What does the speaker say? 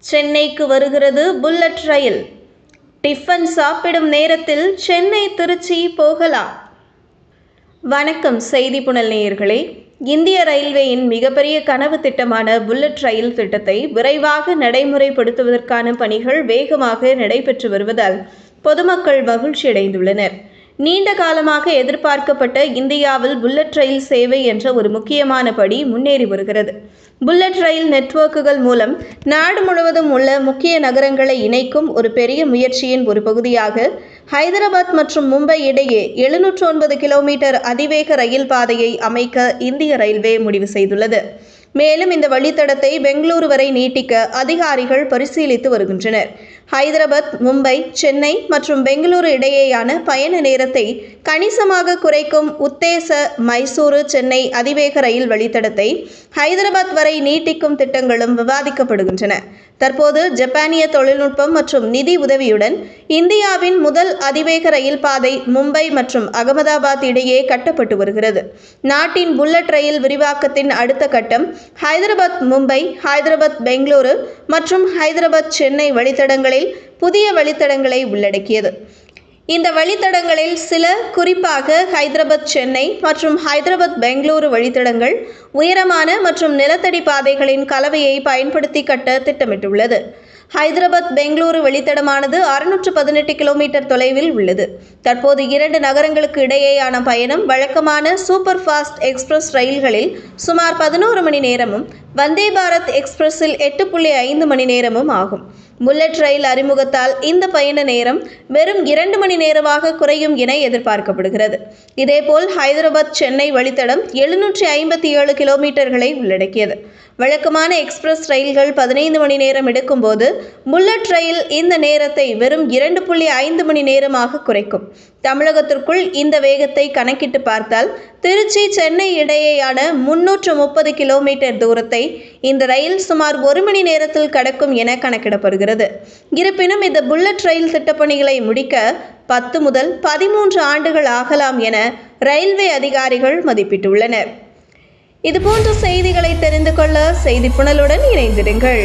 சென்னைக்கு வருகிறது புல்லட் ரயில். டிஃபன் சாப்பிடும் நேரத்தில் சென்னை திருச்சி போகலாம். வணக்கம் செய்தி புனல் நேயர்களே. இந்திய ரயில்வேயின் மிகப்பெரிய கனவு திட்டமான புல்லட் ரயில் திட்டத்தை விரைவாக நடைமுறைப்படுத்துவதற்கான பணிகள் வேகமாக நடைபெற்று வருவதால் பொதுமக்கள் மகிழ்ச்சியடைந்துள்ளனர். நீண்ட காலமாக எதிர்பார்க்கப்பட்ட இந்தியாவில் புல்லட் ரயில் சேவை என்ற ஒரு முக்கியமான படி முன்னேறி வருகிறது. புல்லட் ரயில் நெட்வொர்க்குகள் மூலம் நாடு முழுவதும் உள்ள முக்கிய நகரங்களை இணைக்கும் ஒரு பெரிய முயற்சியின் ஒரு பகுதியாக ஹைதராபாத் மற்றும் மும்பை இடையே 709 கிலோமீட்டர் அதிவேக ரயில் பாதையை அமைக்க இந்திய ரயில்வே முடிவு செய்துள்ளது. மேலும் இந்த வழித்தடத்தை பெங்களூரு வரை நீட்டிக்க அதிகாரிகள் பரிசீலித்து வருகின்றனர். ஹைதராபாத், மும்பை, சென்னை மற்றும் பெங்களூரு இடையேயான பயண நேரத்தை கணிசமாக குறைக்கும் உத்தேச மைசூரு சென்னை அதிவேக ரயில் வழித்தடத்தை ஹைதராபாத் வரை நீட்டிக்கும் திட்டங்களும் விவாதிக்கப்படுகின்றன. தற்போது ஜப்பானிய தொழில்நுட்பம் மற்றும் நிதி உதவியுடன் இந்தியாவின் முதல் அதிவேக ரயில் பாதை மும்பை மற்றும் அகமதாபாத் இடையே கட்டப்பட்டு வருகிறது. நாட்டின் புல்லட் ரயில் விரிவாக்கத்தின் அடுத்த கட்டம் ஹைதராபாத் மும்பை, ஹைதராபாத் பெங்களூரு மற்றும் ஹைதராபாத் சென்னை வழித்தடங்களில் புதிய வழித்தடங்களை உள்ளடக்கியது. இந்த வழித்தடங்களில் சில, குறிப்பாக ஹைதராபாத் சென்னை மற்றும் ஹைதராபாத் பெங்களூரு வழித்தடங்கள் உயரமான மற்றும் நிலத்தடி பாதைகளின் கலவையை பயன்படுத்தி கட்ட திட்டமிட்டுள்ளது. ஹைதராபாத் பெங்களூரு வழித்தடமானது 618 கிலோமீட்டர் தொலைவில் உள்ளது. தற்போது 2 நகரங்களுக்கு இடையேயான பயணம் வழக்கமான சூப்பர் ஃபாஸ்ட் எக்ஸ்பிரஸ் ரயில்களில் சுமார் 11 மணி நேரமும், வந்தே பாரத் எக்ஸ்பிரஸில் 8.5 மணி நேரமும் ஆகும். புல்லட் ரயில் அறிமுகத்தால் இந்த பயண நேரம் வெறும் 2 மணி நேரமாக குறையும் என எதிர்பார்க்கப்படுகிறது. இதேபோல் ஹைதராபாத் சென்னை வழித்தடம் 757 கிலோமீட்டர்களை உள்ளடக்கியது. வழக்கமான எக்ஸ்பிரஸ் ரயில்கள் 15 மணி நேரம் எடுக்கும்போது புல்லட் ரயில் இந்த நேரத்தை வெறும் 2.5 மணி நேரமாக குறைக்கும். தமிழகத்திற்குள் இந்த வேகத்தை கணக்கிட்டு பார்த்தால் திருச்சி சென்னை இடையேயான 330 கிலோமீட்டர் தூரத்தை இந்த ரயில் சுமார் 1 மணி நேரத்தில் கடக்கும் என கணக்கிடப்படுகிறது. இருப்பினும் இந்த புல்லட் ரயில் திட்டப்பணிகளை முடிக்க 10 முதல் 13 ஆண்டுகள் ஆகலாம் என ரயில்வே அதிகாரிகள் மதிப்பிட்டுள்ளனர். இதுபோன்ற செய்திகளை தெரிந்து கொள்ள செய்தி புனலுடன் இணைந்திருங்கள்.